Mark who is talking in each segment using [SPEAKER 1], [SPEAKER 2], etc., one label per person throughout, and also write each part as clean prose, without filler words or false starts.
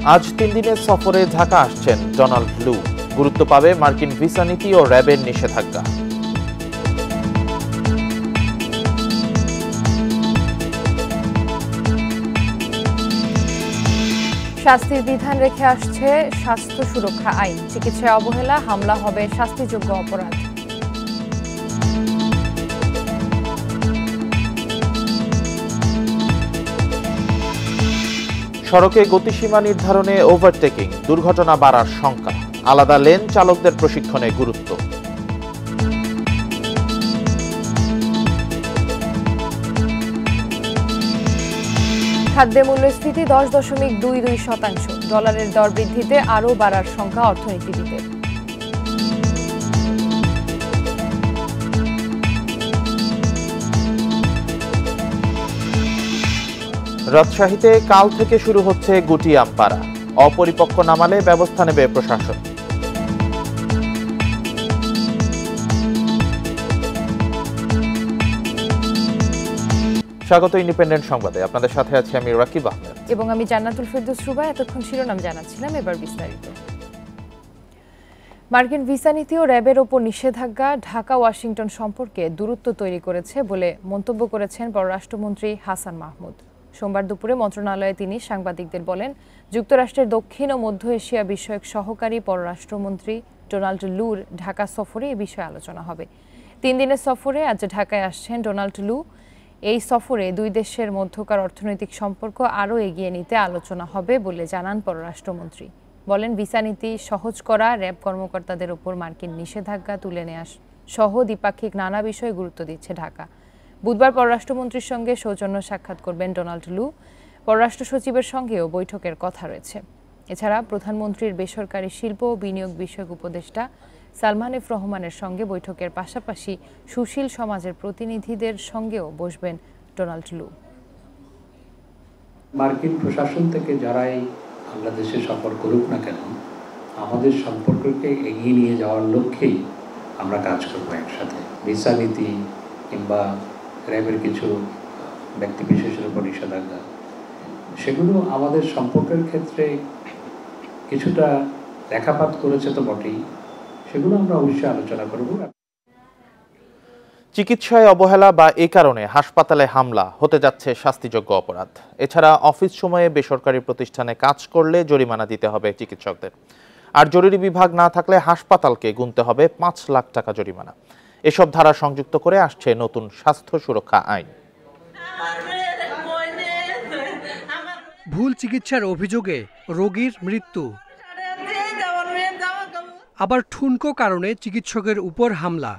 [SPEAKER 1] আজ 3 দিনের সফরে ঢাকা আসছেন ডোনাল্ড লু। গুরুত্ব পাবে মার্কিন ভিসা নীতি ও র্যাবের নিষেধাজ্ঞা।
[SPEAKER 2] শাস্তির বিধান রেখে আসছে স্বাস্থ্য সুরক্ষা আইন। চিকিৎসায় অবহেলা, হামলা হবে শাস্তিযোগ্য অপরাধ।
[SPEAKER 1] সড়কে গতিসীমা নির্ধারণে ওভারটেকিং, দুর্ঘটনা বাড়ার শঙ্কা। আলাদা লেন চালকদের প্রশিক্ষণে গুরুত্ব।
[SPEAKER 2] খাদ্যে মূল্যস্ফীতি 10.22%। ডলারের দর বৃদ্ধিতে আরও বাড়ার শঙ্কা অর্থনীতিবিদের।
[SPEAKER 1] রাজশাহীতে কাল থেকে শুরু হচ্ছে গুটি আম পাড়া। অপরিপক্ক নামালে ব্যবস্থা নেবে প্রশাসন। স্বাগত ইন্ডিপেন্ডেন্ট সংবাদে। আপনাদের সাথে আছি আমি রাকিব আহমেদ
[SPEAKER 2] এবং আমি জান্নাতুল ফেরদৌস রুবা। এতক্ষণ শিরোনাম জানাচ্ছিলাম, এবার বিস্তারিত। মার্কিন ভিসা নীতি ও র্যাবের ওপর নিষেধাজ্ঞা ঢাকা ওয়াশিংটন সম্পর্কে দূরত্ব তৈরি করেছে বলে মন্তব্য করেছেন পররাষ্ট্রমন্ত্রী হাসান মাহমুদ। সোমবার দুপুরে মন্ত্রণালয়ে তিনি সাংবাদিকদের বলেন, যুক্তরাষ্ট্রের দক্ষিণ ও মধ্য এশিয়া বিষয়ক সহকারী পররাষ্ট্রমন্ত্রী ডোনাল্ড লুর ঢাকা সফরে এ বিষয়ে আলোচনা হবে। 3 দিনের সফরে আজ ঢাকায় আসছেন ডোনাল্ড লু। এই সফরে দুই দেশের মধ্যকার অর্থনৈতিক সম্পর্ক আরও এগিয়ে নিতে আলোচনা হবে বলে জানান পররাষ্ট্রমন্ত্রী। বলেন, ভিসা নীতি সহজ করা, র্যাব কর্মকর্তাদের ওপর মার্কিন নিষেধাজ্ঞা তুলে নেওয়া সহ দ্বিপাক্ষিক নানা বিষয়ে গুরুত্ব দিচ্ছে ঢাকা। বুধবার পররাষ্ট্রমন্ত্রীর সঙ্গে সৌজন্য সাক্ষাৎ করবেন ডোনাল্ড লু। পররাষ্ট্র সচিবের সঙ্গেও বৈঠকের কথা রয়েছে। এছাড়া প্রধানমন্ত্রীর বেসরকারি শিল্প ও বিনিয়োগ বিষয়ক উপদেষ্টা সালমান এফ রহমানের সঙ্গে বৈঠকের পাশাপাশি সুশীল সমাজের প্রতিনিধিদের সঙ্গেও বসবেন ডোনাল্ড লু।
[SPEAKER 3] মার্কিন প্রশাসন থেকে যারাই বাংলাদেশে সফর করুক না কেন, আমাদের সম্পর্ককে এগিয়ে নিয়ে যাওয়ার লক্ষ্যেই আমরা কাজ করব একসাথে। ভিসা নীতি কিংবা র্যাবের কিছু ব্যক্তি বিশেষের উপর নিষেধাজ্ঞা, সেগুলো আমাদের সম্পর্কের ক্ষেত্রে কিছুটা রেখাপাত করেছে তো বটেই, সেগুলো আমরা অবশ্যই আলোচনা করব।
[SPEAKER 1] চিকিৎসায় অবহেলা বা এ কারণে হাসপাতালে হামলা হতে যাচ্ছে শাস্তিযোগ্য অপরাধ। এছাড়া অফিস সময়ে বেসরকারি প্রতিষ্ঠানে কাজ করলে জরিমানা দিতে হবে চিকিৎসকদের। আর জরুরি বিভাগ না থাকলে হাসপাতালকে গুনতে হবে 5 লাখ টাকা জরিমানা। এসব ধারা সংযুক্ত করে আসছে নতুন স্বাস্থ্য সুরক্ষা আইন।
[SPEAKER 4] ভুল চিকিৎসার অভিযোগে রোগীর মৃত্যু, আবার ঠুনকো কারণে চিকিৎসকের উপর হামলা,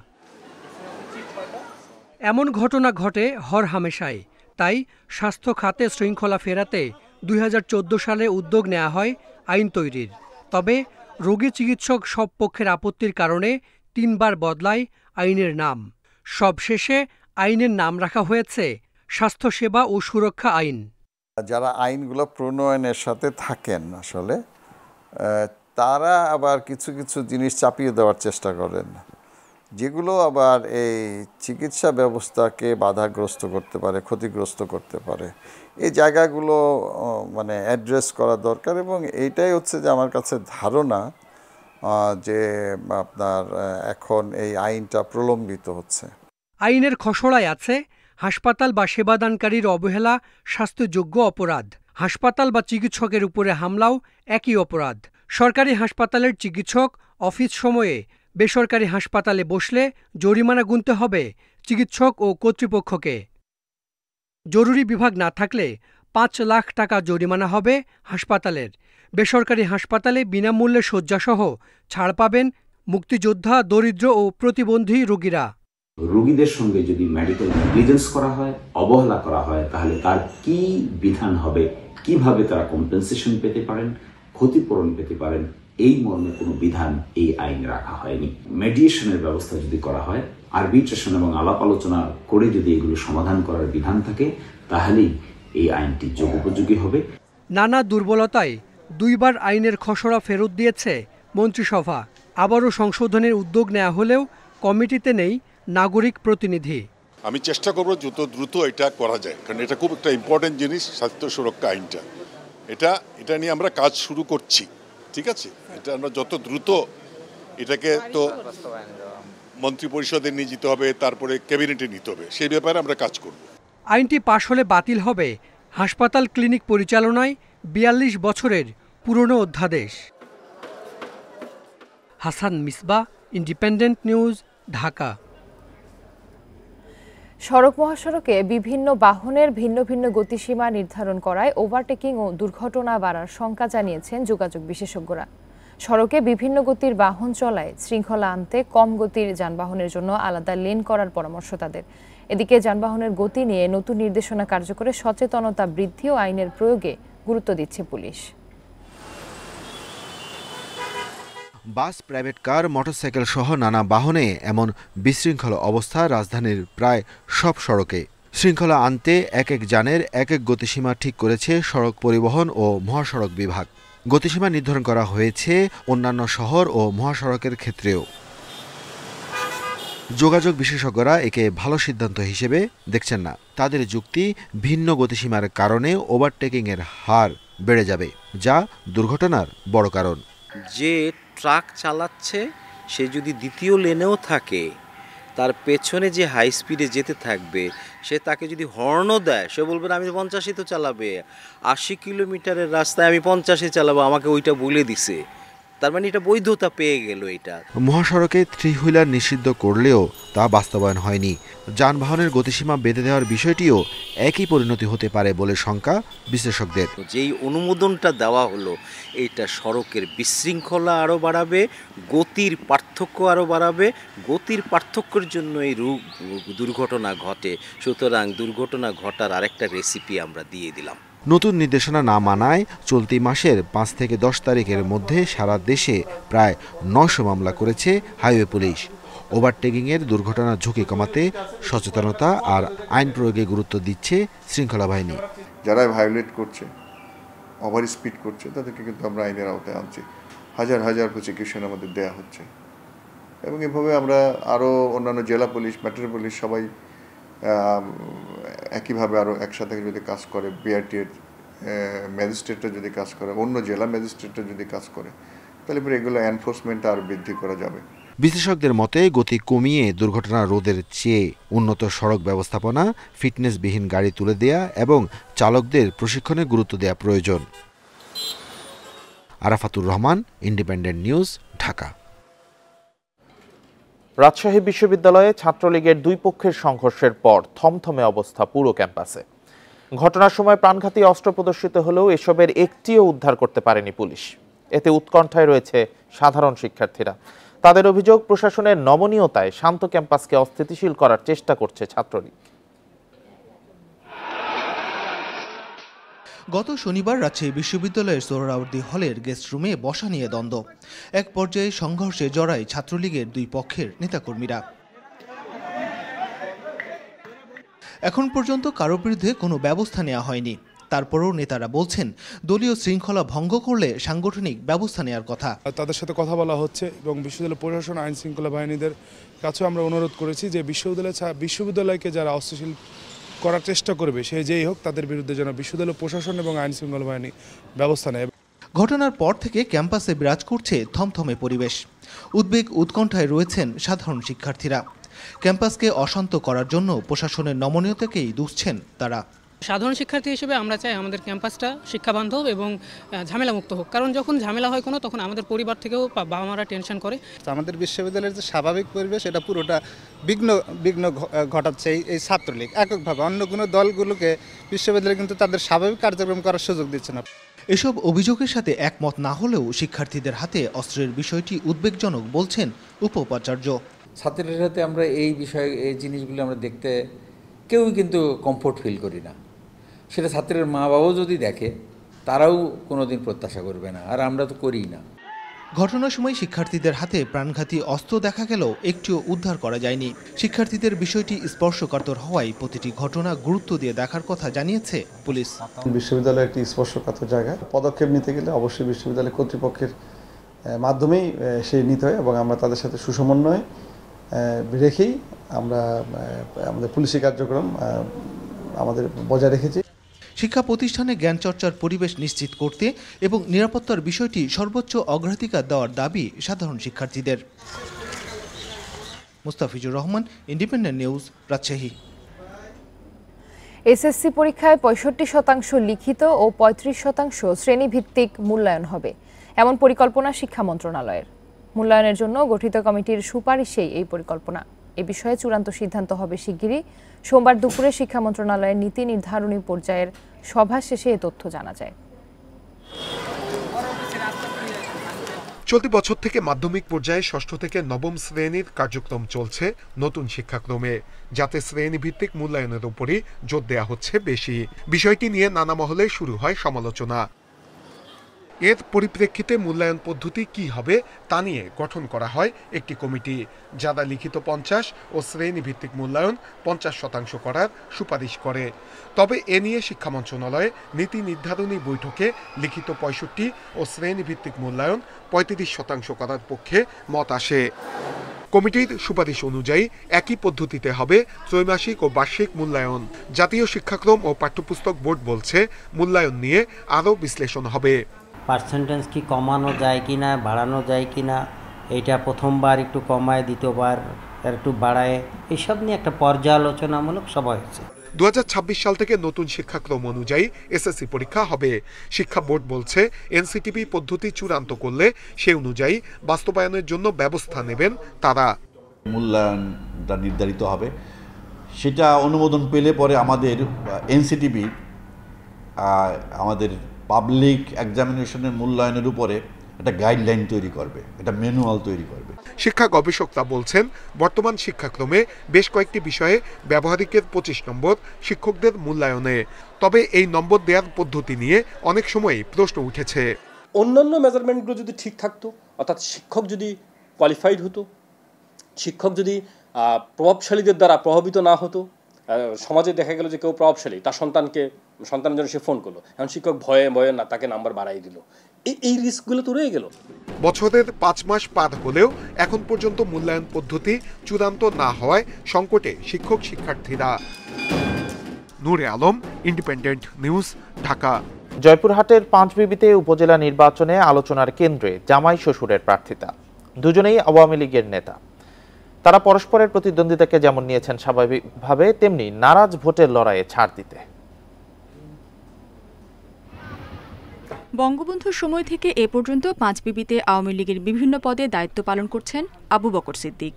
[SPEAKER 4] এমন ঘটনা ঘটে হরহামেশাই। তাই স্বাস্থ্য খাতে শৃঙ্খলা ফেরাতে 2014 সালে উদ্যোগ নেওয়া হয় আইন তৈরির। তবে রোগী চিকিৎসক সব পক্ষের আপত্তির কারণে 3 বার বদলায় আইনের নাম। সবশেষে আইনের নাম রাখা হয়েছে স্বাস্থ্যসেবা ও সুরক্ষা আইন।
[SPEAKER 5] যারা আইনগুলো প্রণয়নের সাথে থাকেন আসলে তারা আবার কিছু কিছু জিনিস চাপিয়ে দেওয়ার চেষ্টা করেন, যেগুলো আবার এই চিকিৎসা ব্যবস্থাকে বাধাগ্রস্ত করতে পারে, ক্ষতিগ্রস্ত করতে পারে। এই জায়গাগুলো মানে অ্যাড্রেস করা দরকার। এবং এইটাই হচ্ছে যে আমার কাছে ধারণা যে আপনার এখন এই আইনটা প্রলম্বিত হচ্ছে।
[SPEAKER 4] আইনের খসড়ায় আছে, হাসপাতাল বা সেবাদানকারীর অবহেলা শাস্তিযোগ্য অপরাধ। হাসপাতাল বা চিকিৎসকের উপরে হামলাও একই অপরাধ। সরকারি হাসপাতালের চিকিৎসক অফিস সময়ে বেসরকারি হাসপাতালে বসলে জরিমানা গুনতে হবে চিকিৎসক ও কর্তৃপক্ষকে। জরুরি বিভাগ না থাকলে 5 লাখ টাকা জরিমানা হবে হাসপাতালের। বেসরকারি হাসপাতালে বিনামূল্যে শয্যাসহ ছাড় পাবেন মুক্তিযোদ্ধা, দরিদ্র ও প্রতিবন্ধী রোগীরা।
[SPEAKER 6] রোগীদের সঙ্গে যদি মেডিকেল নেগলিজেন্স করা হয়, অবহেলা করা হয়, তাহলে তার কি বিধান হবে, কিভাবে তারা কম্পেনসেশন পেতে পারেন, ক্ষতিপূরণ পেতে পারেন, এই মর্মে কোনো বিধান এই আইনে রাখা হয়নি। মেডিয়েশনের ব্যবস্থা যদি করা হয়, আরবিট্রেশন এবং আলাপ আলোচনা করে যদি এগুলো সমাধান করার বিধান থাকে, তাহলেই এই আইনটি যোগোপযোগী হবে।
[SPEAKER 4] নানা দুর্বলতায় 2 বার আইনের খসড়া ফেরত দিয়েছে মন্ত্রিসভা। আবারও সংশোধনের উদ্যোগ নেওয়া হলেও কমিটিতে নেই নাগরিক প্রতিনিধি।
[SPEAKER 7] আমি চেষ্টা করব যত দ্রুত এটা করা যায়, কারণ এটা খুব একটা ইম্পর্টেন্ট জিনিস, স্বাস্থ্য সুরক্ষা আইনটা। এটা নিয়ে আমরা কাজ শুরু করছি, ঠিক আছে। এটা আমরা যত দ্রুত এটাকে তো মন্ত্রিপরিষদে নিয়ে যেতে হবে, তারপরে ক্যাবিনেটে নিতে হবে, সেই ব্যাপারে আমরা কাজ করব।
[SPEAKER 4] আইনটি পাশ হলে বাতিল হবে হাসপাতাল ক্লিনিক পরিচালনায় ৪২ বছরের পুরনো অধ্যাদেশ। Hasan Misbah, independent news, Dhaka.
[SPEAKER 2] সড়ক মহাসড়কে বিভিন্ন বাহনের ভিন্ন ভিন্ন গতিসীমা নির্ধারণ করায় ওভারটেকিং ও দুর্ঘটনা বাড়ার শঙ্কা জানিয়েছেন যোগাযোগ বিশেষজ্ঞরা। সড়কে বিভিন্ন গতির বাহন চলায় শৃঙ্খলা আনতে কম গতির যানবাহনের জন্য আলাদা লেন করার পরামর্শ তাদের। এদিকে যানবাহনের গতি নিয়ে নতুন নির্দেশনা কার্যকরে সচেতনতা বৃদ্ধি ও আইনের প্রয়োগে গুরুত্ব দিচ্ছে পুলিশ।
[SPEAKER 8] বাস, প্রাইভেট কার, মোটরসাইকেল সহ নানা বাহনে এমন বিশৃঙ্খল অবস্থা রাজধানীর প্রায় সব সড়কে। শৃঙ্খলা আনতে এক এক যানের এক এক গতিসীমা ঠিক করেছে সড়ক পরিবহন ও মহাসড়ক বিভাগ। গতিসীমা নির্ধারণ করা হয়েছে অন্যান্য শহর ও মহাসড়কের ক্ষেত্রেও। যোগাযোগ বিশেষজ্ঞরা একে ভালো সিদ্ধান্ত হিসেবে দেখছেন না। তাদের যুক্তি, ভিন্ন গতিসীমার কারণে ওভারটেকিংয়ের হার বেড়ে যাবে, যা দুর্ঘটনার বড় কারণ।
[SPEAKER 9] যে ট্রাক চালাচ্ছে সে যদি দ্বিতীয় লেনেও থাকে, তার পেছনে যে হাই স্পিডে যেতে থাকবে সে তাকে যদি হর্নও দেয়, সে বলবে আমি 50-ই তো চালাবে, 80 কিলোমিটারের রাস্তায় আমি 50-এ চালাবো, আমাকে ওইটা বলে দিছে, তার মানে এটা বৈধতা পেয়ে গেল। এটা
[SPEAKER 8] মহাসড়কে থ্রি হুইলার নিষিদ্ধ করলেও তা বাস্তবায়ন হয়নি। যানবাহনের গতিসীমা বেঁধে দেওয়ার বিষয়টিও একই পরিণতি হতে পারে বলে শঙ্কা বিশেষজ্ঞদের।
[SPEAKER 9] যেই অনুমোদনটা দেওয়া হলো, এইটা সড়কের বিশৃঙ্খলা আরও বাড়াবে, গতির পার্থক্য আরও বাড়াবে, গতির পার্থক্যের জন্য এই দুর্ঘটনা ঘটে। সুতরাং দুর্ঘটনা ঘটার আরেকটা রেসিপি আমরা দিয়ে দিলাম।
[SPEAKER 8] নতুন নির্দেশনা না মানায় চলতি মাসের ৫ থেকে ১০ তারিখের মধ্যে সারা দেশে প্রায় ৯০০ মামলা করেছে হাইওয়ে পুলিশ। ওভারটেকিংয়ের দুর্ঘটনার ঝুঁকি কমাতে সচেতনতা আর আইন প্রয়োগে গুরুত্ব দিচ্ছে শৃঙ্খলা বাহিনী।
[SPEAKER 5] যারা ভায়োলেট করছে, ওভার স্পিড করছে, তাদেরকে কিন্তু আমরা আইনের আওতায় আনছি। হাজার হাজার প্রসিকিউশন আমাদের দেয়া হচ্ছে, এবং এভাবে আমরা আরও অন্যান্য জেলা পুলিশ, মেট্রো পুলিশ সবাই একইভাবে আরও একসাথে যদি কাজ করে, বিআরটির ম্যাজিস্ট্রেটরা যদি কাজ করে, অন্য জেলা ম্যাজিস্ট্রেটরা যদি কাজ করে, তাহলে পরে এগুলো এনফোর্সমেন্ট আরও বৃদ্ধি করা যাবে।
[SPEAKER 8] বিশেষজ্ঞদের মতে গতি কমিয়ে দুর্ঘটনা রোধের চেয়ে উন্নত সড়ক ব্যবস্থাপনা, ফিটনেসবিহীন গাড়ি তুলে দেয়া এবং চালকদের প্রশিক্ষণে গুরুত্ব দেওয়া প্রয়োজন। Arafatur Rahman, independent news, Dhaka.
[SPEAKER 1] রাজশাহী বিশ্ববিদ্যালয়ে ছাত্রলীগের দুই পক্ষের সংঘর্ষের পর থমথমে অবস্থা পুরো ক্যাম্পাসে। ঘটনার সময় প্রাণঘাতী অস্ত্র প্রদর্শিত হলেও এসবের একটিও উদ্ধার করতে পারেনি পুলিশ। এতে উৎকণ্ঠায় রয়েছে সাধারণ শিক্ষার্থীরা। তাদের অভিযোগ, প্রশাসনের নমনীয়তায় শান্ত ক্যাম্পাসকে অস্থিতিশীল করার চেষ্টা করছে ছাত্রলীগ।
[SPEAKER 10] গত শনিবার রাজশাহী বিশ্ববিদ্যালয়ের সোহরাওয়ার্দী হলের গেস্ট রুমে বসা নিয়ে দ্বন্দ্ব। এক পর্যায়ে সংঘর্ষে জড়ায় ছাত্রলীগের দুই পক্ষের নেতাকর্মীরা। এখন পর্যন্ত কারো বিরুদ্ধে কোনো ব্যবস্থা নেওয়া হয়নি। তারপরও নেতারা বলছেন, দলীয় শৃঙ্খলা ভঙ্গ করলে সাংগঠনিক ব্যবস্থা নেওয়ার কথা।
[SPEAKER 11] তাদের সাথে কথা বলা হচ্ছে এবং বিশ্ববিদ্যালয় প্রশাসন, আইন শৃঙ্খলা বাহিনীদের কাছেও আমরা অনুরোধ করেছি যে বিশ্ববিদ্যালয়কে যারা অস্থিতিশীল করার চেষ্টা করবে, সে যেই হোক, তাদের বিরুদ্ধে যেন বিশ্ববিদ্যালয় প্রশাসন এবং আইন শৃঙ্খলা বাহিনী ব্যবস্থা নেয়।
[SPEAKER 10] ঘটনার পর থেকে ক্যাম্পাসে বিরাজ করছে থমথমে পরিবেশ। উদ্বেগ উৎকণ্ঠায় রয়েছেন সাধারণ শিক্ষার্থীরা। ক্যাম্পাসকে অশান্ত করার জন্য প্রশাসনের নমনীয়তাকেই দুষছেন তারা।
[SPEAKER 12] সাধারণ শিক্ষার্থী হিসেবে আমরা চাই আমাদের ক্যাম্পাসটা শিক্ষাবান্ধব এবং ঝামেলামুক্ত হোক, কারণ যখন ঝামেলা হয় কোনো, তখন আমাদের পরিবার থেকেও বাবা মারা টেনশন করে।
[SPEAKER 13] আমাদের বিশ্ববিদ্যালয়ের যে স্বাভাবিক পরিবেশ, এটা পুরোটা বিঘ্ন ঘটাচ্ছে এই ছাত্রলীগ এককভাবে। অন্য কোনো দলগুলোকে বিশ্ববিদ্যালয় কিন্তু তাদের স্বাভাবিক কার্যক্রম করার সুযোগ দিচ্ছে না।
[SPEAKER 10] এসব অভিযোগের সাথে একমত না হলেও শিক্ষার্থীদের হাতে অস্ত্রের বিষয়টি উদ্বেগজনক বলছেন উপাচার্য।
[SPEAKER 14] ছাত্রীদের সাথে আমরা এই জিনিসগুলো আমরা দেখতে কেউই কিন্তু কমফোর্ট ফিল করি না। সেটা ছাত্রের মা বাবাও যদি দেখে, তারাও কোনোদিন প্রত্যাশা করবে না, আর আমরা তো করি না।
[SPEAKER 10] ঘটনার সময় শিক্ষার্থীদের হাতে প্রাণঘাতী অস্ত্র দেখা গেলেও একটিও উদ্ধার করা যায়নি। শিক্ষার্থীদের বিষয়টি স্পর্শকাতর হওয়ায় প্রতিটি ঘটনা গুরুত্ব দিয়ে দেখার কথা জানিয়েছে পুলিশ।
[SPEAKER 15] বিশ্ববিদ্যালয় একটি স্পর্শকাতর জায়গা, পদক্ষেপ নিতে গেলে অবশ্যই বিশ্ববিদ্যালয় কর্তৃপক্ষের মাধ্যমেই সে নিতে হয়, এবং আমরা তাদের সাথে সুসমন্বয় রেখেই আমরা আমাদের পুলিশি কার্যক্রম আমাদের বজায় রেখেছি।
[SPEAKER 10] শিক্ষা প্রতিষ্ঠানে জ্ঞান চর্চার পরিবেশ নিশ্চিত করতে এবং নিরাপত্তার বিষয়টি সর্বোচ্চ অগ্রাধিকার দেওয়ার দাবি সাধারণ শিক্ষার্থীদের। Mustafizur Rahman, independent news, Rajshahi.
[SPEAKER 2] SSC পরীক্ষায় 65% লিখিত ও 35% শ্রেণীভিত্তিক মূল্যায়ন হবে, এমন পরিকল্পনা শিক্ষা মন্ত্রণালয়ের। মূল্যায়নের জন্য গঠিত কমিটির সুপারিশেই এই পরিকল্পনা। এ বিষয়ে চূড়ান্ত সিদ্ধান্ত হবে শিগগিরই। সোমবার দুপুরে শিক্ষা মন্ত্রণালয়ের নীতি নির্ধারণী পর্যায়ের সভা শেষে এ তথ্য জানা যায়।
[SPEAKER 16] চলতি বছর থেকে মাধ্যমিক পর্যায়ে ষষ্ঠ থেকে নবম শ্রেণীর কার্যক্রম চলছে নতুন শিক্ষাক্রমে, যাতে শ্রেণীভিত্তিক মূল্যায়নের উপরই জোর দেওয়া হচ্ছে বেশি। বিষয়টি নিয়ে নানা মহলে শুরু হয় সমালোচনা। এর পরিপ্রেক্ষিতে মূল্যায়ন পদ্ধতি কি হবে তা নিয়ে গঠন করা হয় একটি কমিটি, যারা লিখিত 50 ও শ্রেণীভিত্তিক মূল্যায়ন 50% করার সুপারিশ করে। তবে এ নিয়ে শিক্ষা মন্ত্রণালয়ে নীতি নির্ধারণী বৈঠকে লিখিত 65 ও শ্রেণীভিত্তিক মূল্যায়ন 35% করার পক্ষে মত আসে। কমিটির সুপারিশ অনুযায়ী একই পদ্ধতিতে হবে ত্রৈমাসিক ও বার্ষিক মূল্যায়ন। জাতীয় শিক্ষাক্রম ও পাঠ্যপুস্তক বোর্ড বলছে মূল্যায়ন নিয়ে আরও বিশ্লেষণ হবে।
[SPEAKER 17] পার্সেন্টেজ কি কমানো যায় কি না, বাড়ানো যায় কি না, এইটা প্রথমবার একটু কমায়, দ্বিতীয়বার একটু বাড়ায়, এইসব নিয়ে একটা পর্যালোচনামূলক সভা হয়েছে।
[SPEAKER 16] 2026 সাল থেকে নতুন শিক্ষাক্রম অনুযায়ী এসএসসি পরীক্ষা হবে। শিক্ষা বোর্ড বলছে এনসিটিপি পদ্ধতি চূড়ান্ত করলে সে অনুযায়ী বাস্তবায়নের জন্য ব্যবস্থা নেবেন তারা।
[SPEAKER 18] মূল্যায়নটা নির্ধারিত হবে, সেটা অনুমোদন পেলে পরে আমাদের এনসিটিপি আমাদের পাবলিক এক্সামিনেশনের মূল্যায়নের উপরে একটা গাইডলাইন তৈরি করবে, একটা ম্যানুয়াল তৈরি করবে।
[SPEAKER 16] শিক্ষা গবেষকরা বলছেন বর্তমান শিক্ষাক্রমে বেশ কয়েকটি বিষয়ে ব্যবহারিকের 25 নম্বর শিক্ষকদের মূল্যায়নে। তবে এই নম্বর দেওয়ার পদ্ধতি নিয়ে অনেক সময় প্রশ্ন উঠেছে।
[SPEAKER 19] অন্যান্য মেজারমেন্টগুলো যদি ঠিক থাকতো, অর্থাৎ শিক্ষক যদি কোয়ালিফাইড হতো, শিক্ষক যদি প্রভাবশালীদের দ্বারা প্রভাবিত না হতো, সমাজে দেখা গেল যে কেউ প্রভাবশালী, তার সন্তানের জন্য সে ফোন করলো, এখন শিক্ষক ভয়ে না তাকে নাম্বার বাড়াই দিল, এই রিস্কগুলো তো রয়ে গেল।
[SPEAKER 16] বছরের 5 মাস পার হলেও এখন পর্যন্ত মূল্যায়ন পদ্ধতি চূড়ান্ত না হওয়ায় সংকটে শিক্ষক শিক্ষার্থীরা। নূরে আলম, ইন্ডিপেন্ডেন্ট নিউজ, ঢাকা।
[SPEAKER 1] জয়পুরহাটের পাঁচবিবিতে উপজেলা নির্বাচনে আলোচনার কেন্দ্রে জামাই শ্বশুরের প্রার্থিতা। দুজনেই আওয়ামী লীগের নেতা। তারা পরস্পরের প্রতিদ্বন্দ্বিতাকে যেমন নিয়েছেন স্বাভাবিকভাবে, তেমনি নারাজ ভোটের লড়াইয়ে ছাড় দিতে।
[SPEAKER 20] বঙ্গবন্ধুর সময় থেকে এ পর্যন্ত পাঁচবিবিতে আওয়ামী লীগের বিভিন্ন পদে দায়িত্ব পালন করছেন আবু বকর সিদ্দিক।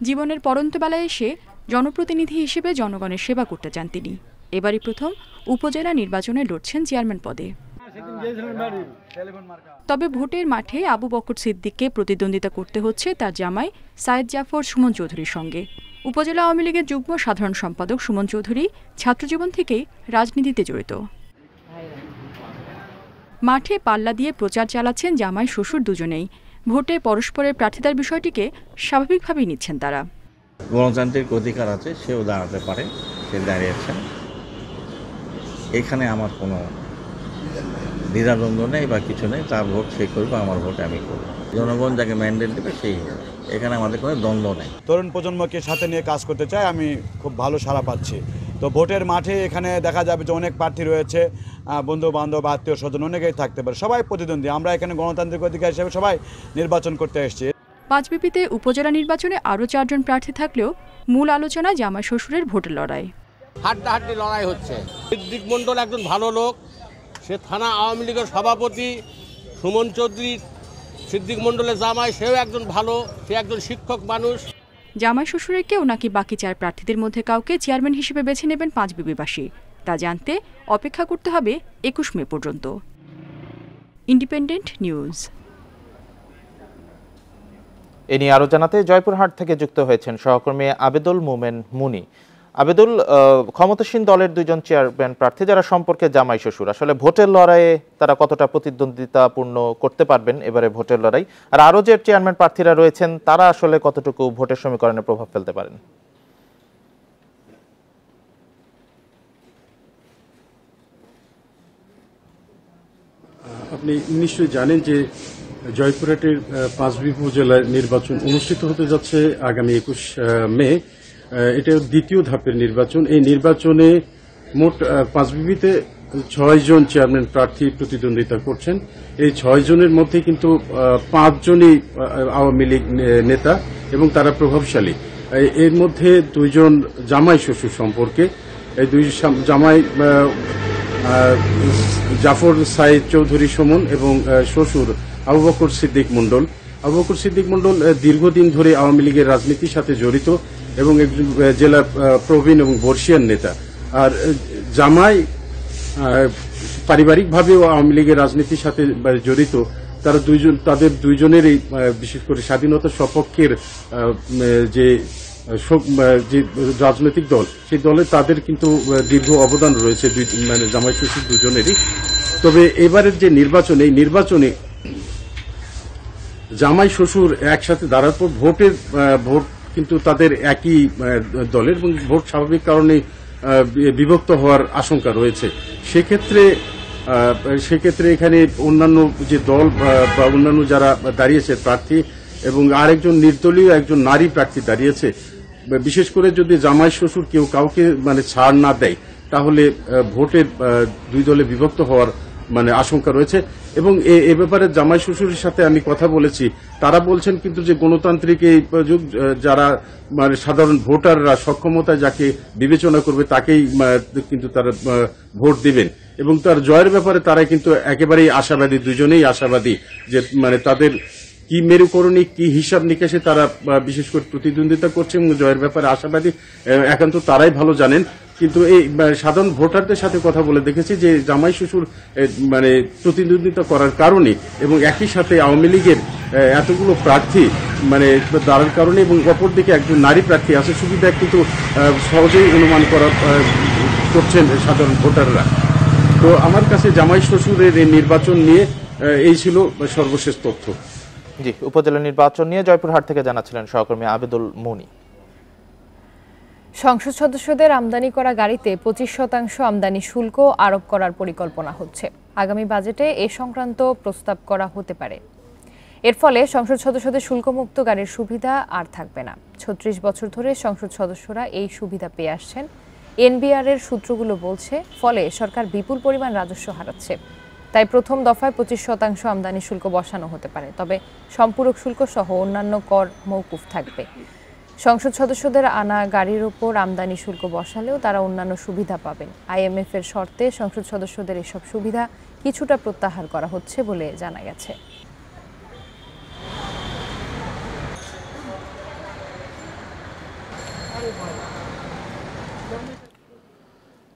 [SPEAKER 20] জীবনের পরন্তবেলায় এসে জনপ্রতিনিধি হিসেবে জনগণের সেবা করতে চান তিনি। এবারই প্রথম উপজেলা নির্বাচনে লড়ছেন চেয়ারম্যান পদে। তবে ভোটের মাঠে আবু বকর সিদ্দিককে প্রতিদ্বন্দ্বিতা করতে হচ্ছে তার জামাই সায়েদ জাফর সুমন চৌধুরীর সঙ্গে। উপজেলা আওয়ামী লীগের যুগ্ম সাধারণ সম্পাদক সুমন চৌধুরী ছাত্রজীবন থেকেই রাজনীতিতে জড়িত। মাঠে পাল্লা দিয়ে প্রচার চালাচ্ছেন জামাই শ্বশুর দুজনেই। ভোটে পরস্পরের প্রার্থিতার বিষয়টিকে স্বাভাবিকভাবেই নিচ্ছেন তারা।
[SPEAKER 21] গণতান্ত্রিক অধিকার আছে, সেও দাঁড়াতে পারে, সে দাঁড়িয়েছেন। এখানে আমার কোনো দ্বিধাদ্বন্দ্ব নেই বা কিছু নেই, তার ভোট সে করবে, আমার ভোট আমি করব। জনগণ যাকে ম্যান্ডেট দেবে সেই হবে, এখানে আমাদের কোনো দ্বন্দ্ব নেই।
[SPEAKER 22] তরুণ প্রজন্মকে সাথে নিয়ে কাজ করতে চাই, আমি খুব ভালো সাড়া পাচ্ছি। তো ভোটের মাঠে এখানে দেখা যাবে যে অনেক প্রার্থী রয়েছে, বন্ধু বান্ধব আত্মীয় স্বজন অনেকেই থাকতে পারে, সবাই প্রতিদ্বন্দ্বী। আমরা এখানে গণতান্ত্রিক অধিকার হিসেবে সবাই নির্বাচন করতে এসেছি।
[SPEAKER 20] পাঁচবিবিতে উপজেলা নির্বাচনে আরও 4 জন প্রার্থী থাকলেও মূল আলোচনা জামাই শ্বশুরের ভোটের লড়াই।
[SPEAKER 23] হাড্ডাহাড্ডি লড়াই হচ্ছে। সিদ্দিক মণ্ডল একজন ভালো লোক, সে থানা আওয়ামী লীগের সভাপতি। সুমন চৌধুরী সিদ্দিক মণ্ডলের জামাই, সেও একজন ভালো, সে একজন শিক্ষক মানুষ।
[SPEAKER 20] জামাই শ্বশুরের কেউ নাকি বাকি 4 প্রার্থীদের মধ্যে কাউকে চেয়ারম্যান হিসেবে বেছে নেবেন পাঁচবিবিবাসী, তা জানতে অপেক্ষা করতে হবে 21 মে পর্যন্ত। Independent news.
[SPEAKER 1] এ নিয়ে আরো জানাতে জয়পুরহাট থেকে যুক্ত হয়েছেন সহকর্মী আবেদুল মোমেন মুনি। আবেদুল, ক্ষমতাসীন দলের 2 জন চেয়ারম্যান প্রার্থী যারা সম্পর্কে জামাই শ্বশুর, আসলে ভোটের লড়াইয়ে তারা কতটা প্রতিদ্বন্দ্বিতাপূর্ণ করতে পারবেন এবারে ভোটের লড়াই, আর আরো যে চেয়ারম্যান প্রার্থীরা রয়েছেন তারা আসলে কতটুকু ভোটের সমীকরণে প্রভাব ফেলতে পারেন?
[SPEAKER 24] আপনি নিশ্চয়ই জানেন যে জয়পুরহাটের পাঁচবিবি উপজেলার নির্বাচন অনুষ্ঠিত হতে যাচ্ছে আগামী 21 মে। এটা দ্বিতীয় ধাপের নির্বাচন। এই নির্বাচনে মোট পাঁচবিবিতে 6 জন চেয়ারম্যান প্রার্থী প্রতিদ্বন্দ্বিতা করছেন। এই 6 জনের মধ্যে কিন্তু 5 জনই আওয়ামী লীগ নেতা এবং তারা প্রভাবশালী। এর মধ্যে 2 জন জামাই শ্বশুর সম্পর্কে। এই 2 জামাই জাফর সাইদ চৌধুরী সুমন এবং শ্বশুর আবু বকর সিদ্দিক মণ্ডল। আবু বকর সিদ্দিক মণ্ডল দীর্ঘদিন ধরে আওয়ামী লীগের রাজনীতির সাথে জড়িত এবং একজন জেলা প্রবীণ এবং বর্ষিয়ান নেতা। আর জামাই পারিবারিকভাবেও আওয়ামী লীগের রাজনীতির সাথে জড়িত। তাদের দুইজনেরই বিশেষ করে স্বাধীনতা সপক্ষের যে রাজনৈতিক দল, সেই দলে তাদের কিন্তু দীর্ঘ অবদান রয়েছে জামাই শ্বশুর দুজনেরই। তবে এবারের যে নির্বাচন, এই নির্বাচনে জামাই শ্বশুর একসাথে দাঁড়ার পর ভোট কিন্তু তাদের একই দলের এবং ভোট স্বাভাবিক কারণে বিভক্ত হওয়ার আশঙ্কা রয়েছে। সেক্ষেত্রে এখানে অন্যান্য যে দল বা অন্যান্য যারা দাঁড়িয়েছে প্রার্থী এবং আরেকজন নির্দলীয় একজন নারী প্রার্থী দাঁড়িয়েছে, বিশেষ করে যদি জামাই শ্বশুর কেউ কাউকে ছাড় না দেয় তাহলে ভোটের 2 দলে বিভক্ত হওয়ার আশঙ্কা রয়েছে। এবং এ ব্যাপারে জামাই শ্বশুরের সাথে আমি কথা বলেছি, তারা বলছেন কিন্তু যে গণতান্ত্রিক এই যুগ, যারা সাধারণ ভোটাররা সক্ষমতায় যাকে বিবেচনা করবে তাকেই কিন্তু তারা ভোট দিবেন এবং তার জয়ের ব্যাপারে তারা কিন্তু একেবারেই আশাবাদী, দুজনেই আশাবাদী যে তাদের কি মেরুকরণী কি হিসাব নিকাশে তারা বিশেষ করে প্রতিদ্বন্দ্বিতা করছে এবং জয়ের ব্যাপারে আশাবাদী একান্ত তারাই ভালো জানেন। কিন্তু এই সাধারণ ভোটারদের সাথে কথা বলে দেখেছি যে জামাই শ্বশুর প্রতিদ্বন্দ্বিতা করার কারণে এবং একই সাথে আওয়ামী লীগের এতগুলো প্রার্থী দাঁড়ার কারণে এবং অপরদিকে একজন নারী প্রার্থী আছে, সুবিধা কিন্তু সহজেই অনুমান করছেন সাধারণ ভোটাররা। তো আমার কাছে জামাই শ্বশুরের এই নির্বাচন নিয়ে এই ছিল সর্বশেষ তথ্য।
[SPEAKER 1] জি, উপজেলা নির্বাচন নিয়ে জয়পুরহাট থেকে জানাচ্ছিলেন সহকর্মী আবেদুল মনি।
[SPEAKER 2] সংসদ সদস্যদের আমদানি করা গাড়িতে 25% আমদানি শুল্ক আরোপ করার পরিকল্পনা হচ্ছে। আগামী বাজেটে এ সংক্রান্ত প্রস্তাব করা হতে পারে। এর ফলে সংসদ সদস্যদের শুল্কমুক্ত গাড়ির সুবিধা আর থাকবে না। 36 বছর ধরে সংসদ সদস্যরা এই সুবিধা পেয়ে আসছেন। এনবিআর এর সূত্রগুলো বলছে, ফলে সরকার বিপুল পরিমাণ রাজস্ব হারাচ্ছে। তাই প্রথম দফায় 25% আমদানি শুল্ক বসানো হতে পারে, তবে সম্পূরক শুল্ক সহ অন্যান্য কর মওকুফ থাকবে। সংসদ সদস্যদের আনা গাড়ির উপর আমদানি শুল্ক বসালেও তারা অন্যান্য সুবিধা পাবেন। আইএমএফ এর শর্তে সংসদ সদস্যদের এসব সুবিধা কিছুটা প্রত্যাহার করা হচ্ছে বলে জানা গেছে।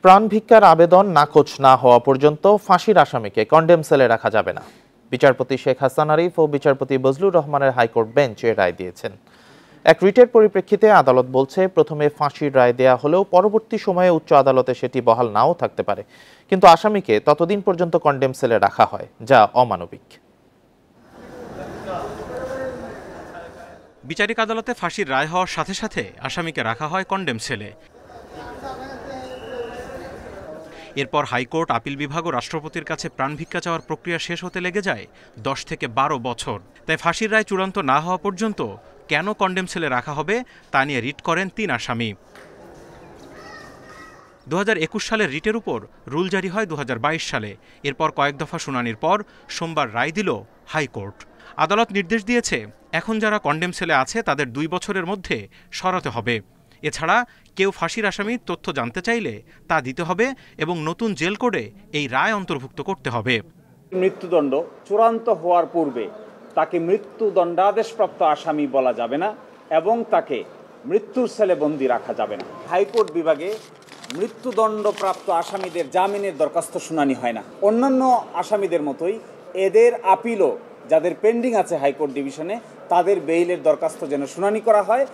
[SPEAKER 1] প্রাণ ভিক্ষার আবেদন নাকচ না হওয়া পর্যন্ত ফাঁসির আসামিকে কন্ডেম সেলে রাখা যাবে না। বিচারপতি শেখ হাসান আরিফ ও বিচারপতি বজলুর রহমানের হাইকোর্ট বেঞ্চ এ রায় দিয়েছেন। এক রিটের পরিপ্রেক্ষিতে আদালত বলছে, প্রথমে ফাঁসির রায় দেয়া হলেও পরবর্তী সময়ে উচ্চ আদালতে সেটি বহাল নাও থাকতে পারে, কিন্তু আসামিকে ততদিন পর্যন্ত কন্ডেম সেলে রাখা হয়, যা অমানবিক।
[SPEAKER 3] বিচারিক আদালতে ফাঁসির রায় হওয়ার সাথে সাথে আসামিকে রাখা হয় কন্ডেম সেলে। এরপর হাইকোর্ট, আপিল বিভাগ ও রাষ্ট্রপতির কাছে প্রাণ ভিক্ষা চাওয়ার প্রক্রিয়া শেষ হতে লেগে যায় 10 থেকে 12 বছর। তাই ফাঁসির রায় চূড়ান্ত না হওয়া পর্যন্ত কেন কন্ডেম সেলে রাখা হবে তা নিয়ে রিট করেন 3 আসামি। 2021 সালের রিটের উপর রুল জারি হয় 2022 সালে। এরপর কয়েক দফা শুনানির পর সোমবার রায় দিল হাইকোর্ট। আদালত নির্দেশ দিয়েছে, এখন যারা কন্ডেম সেলে আছে তাদের 2 বছরের মধ্যে সরাতে হবে। এছাড়া কেউ ফাঁসির আসামির তথ্য জানতে চাইলে তা দিতে হবে এবং নতুন জেল কোডে এই রায় অন্তর্ভুক্ত করতে হবে।
[SPEAKER 4] মৃত্যুদণ্ড চূড়ান্ত হওয়ার পূর্বে তাকে মৃত্যুদণ্ডাদেশপ্রাপ্ত আসামি বলা যাবে না এবং তাকে মৃত্যুর সেলে বন্দী রাখা যাবে না। হাইকোর্ট বিভাগে মৃত্যুদণ্ডপ্রাপ্ত আসামিদের জামিনের দরখাস্ত শুনানি হয় না। অন্যান্য আসামিদের মতোই এদের আপিলও, যাদের পেন্ডিং আছে হাইকোর্ট ডিভিশনে, তাদের বেইলের দরখাস্ত যেন শুনানি করা হয়।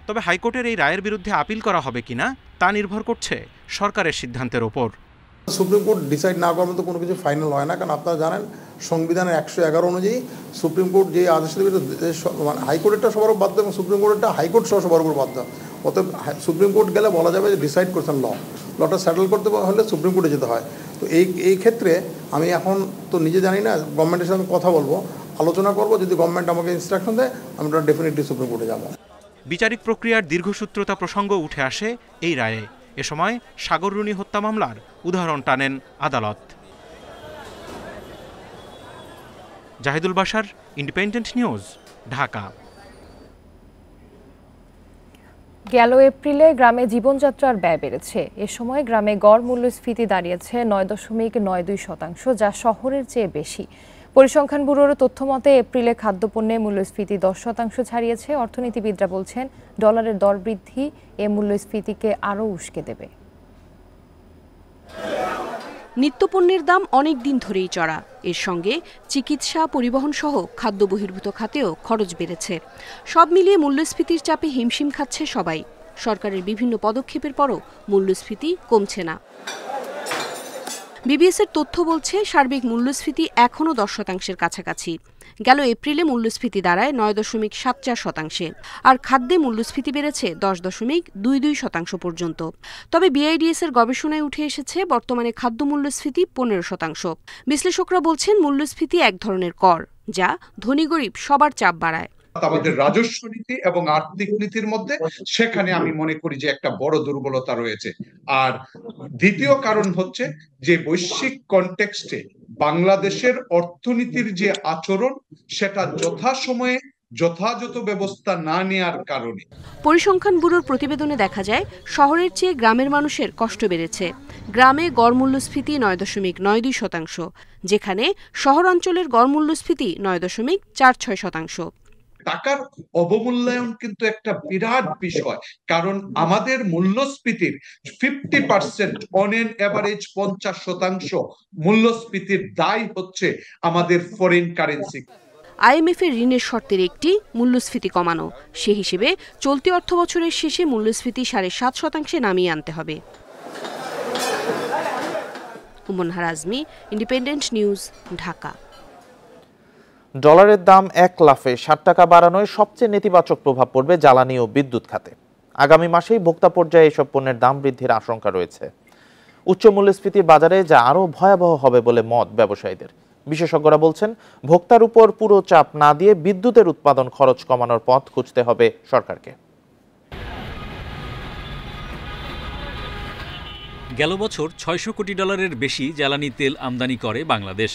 [SPEAKER 3] তবে হাইকোর্টের এই রায়ের বিরুদ্ধে আপিল করা হবে কিনা তা নির্ভর করছে সরকারের সিদ্ধান্তের ওপর।
[SPEAKER 6] সুপ্রিম কোর্ট ডিসাইড না করার মতো কোনো কিছু ফাইনাল হয় না, কারণ আপনারা জানেন সংবিধানের 111 অনুযায়ী সুপ্রিম কোর্ট যে আদেশ দেবে, হাইকোর্টেরটা সবার উপর বাধ্য এবং সুপ্রিম কোর্টেরটা হাইকোর্ট সহ সবার উপর বাধ্য। অতএব সুপ্রিম কোর্ট গেলে বলা যাবে যে ডিসাইড করছেন লটা সেটেল করতে হলে সুপ্রিম কোর্টে যেতে হয়। তো এই ক্ষেত্রে আমি এখন তো নিজে জানি না, গভর্নমেন্টের সাথে কথা বলবো, আলোচনা করবো, যদি গভর্নমেন্ট আমাকে ইনস্ট্রাকশন দেয় আমি ডেফিনেটলি সুপ্রিম কোর্টে যাবো।
[SPEAKER 3] বিচারিক প্রক্রিয়ার দীর্ঘসূত্রতা প্রসঙ্গ উঠে আসে এই রায়ে। এ সময় সাগর রুনি হত্যা মামলার উদাহরণ টানেন আদালত। Zahidul Bashar, independent news, Dhaka.
[SPEAKER 2] গেল এপ্রিলে গ্রামে জীবনযাত্রার ব্যয় বেড়েছে। এ সময় গ্রামে গড় মূল্যস্ফীতি দাঁড়িয়েছে ৯.৯২%, যা শহরের চেয়ে বেশি। পরিসংখ্যান ব্যুরোর তথ্য মতে এপ্রিলে খাদ্যপণ্যে মূল্যস্ফীতি 10% ছাড়িয়েছে। অর্থনীতিবিদরা বলছেন, ডলারের দর বৃদ্ধি এ মূল্যস্ফীতিকে আরও উস্কে দেবে।
[SPEAKER 5] নিত্যপণ্যের দাম অনেক দিন ধরেই চড়া। এর সঙ্গে চিকিৎসা, পরিবহন সহ খাদ্য বহির্ভূত খাতেও খরচ বেড়েছে। সব মিলিয়ে মূল্যস্ফীতির চাপে হিমশিম খাচ্ছে সবাই। সরকারের বিভিন্ন পদক্ষেপের পরও মূল্যস্ফীতি কমছে না। বিবিএসের তথ্য বলছে, সার্বিক মূল্যস্ফীতি এখনও 10%-এর কাছাকাছি। গেল এপ্রিলে মূল্যস্ফীতি দাঁড়ায় 9.74%, আর খাদ্যে মূল্যস্ফীতি বেড়েছে 10.22% পর্যন্ত। তবে বিআইডিএস-এর গবেষণায় উঠে এসেছে, বর্তমানে খাদ্য মূল্যস্ফীতি 15%। বিশ্লেষকরা বলছেন, মূল্যস্ফীতি এক ধরনের কর, যা ধনী গরিব সবার চাপ বাড়ায়।
[SPEAKER 7] আমাদের রাজস্ব নীতি এবং আর্থিক নীতির মধ্যে সেখানে আমি মনে করি যে একটা বড় দুর্বলতা রয়েছে। আর দ্বিতীয় কারণ হচ্ছে যে বৈশ্বিক কনটেক্সটে বাংলাদেশের অর্থনীতির যে আচরণ, সেটা যথাসময়ে যথাযথ ব্যবস্থা না নেওয়ার কারণে।
[SPEAKER 5] পরিসংখ্যান ব্যুরোর প্রতিবেদনে দেখা যায়, শহরের চেয়ে গ্রামের মানুষের কষ্ট বেড়েছে। গ্রামে গড় মূল্যস্ফীতি 9.92%, যেখানে শহরাঞ্চলের গড় মূল্যস্ফীতি 9.46%।
[SPEAKER 7] টাকার অবমূল্যায়ন কিন্তু একটা বিরাট বিষয়, কারণ আমাদের মূল্যস্ফীতির 50% অন এন এভারেজ 50% মূল্যস্ফীতির দায় হচ্ছে আমাদের ফরেন কারেন্সি।
[SPEAKER 5] আইএমএফ এর ঋণের শর্তের একটি মূল্যস্ফীতি কমানো। সে হিসেবে চলতি অর্থ বছরের শেষে মূল্যস্ফীতি 7.5% নামিয়ে আনতে হবে। উমন হারাজমি, ইন্ডিপেন্ডেন্ট নিউজ, ঢাকা।
[SPEAKER 1] ডলারের দাম 1 লাফে 60 টাকা বাড়ানোয় সবচেয়ে নেতিবাচক প্রভাব পড়বে জ্বালানি ও বিদ্যুৎ খাতে। আগামী মাসেই ভোক্তা পর্যায়ে এসব পণ্যের দাম বৃদ্ধির আশঙ্কা রয়েছে। উচ্চ মূল্যস্ফীতির বাজারে যা আরও ভয়াবহ হবে বলে মত ব্যবসায়ীদের। বিশেষজ্ঞরা বলছেন, ভোক্তার উপর পুরো চাপ না দিয়ে বিদ্যুতের উৎপাদন খরচ কমানোর পথ খুঁজতে হবে সরকারকে।
[SPEAKER 8] গেল বছর 600 কোটি ডলারের বেশি জ্বালানি তেল আমদানি করে বাংলাদেশ।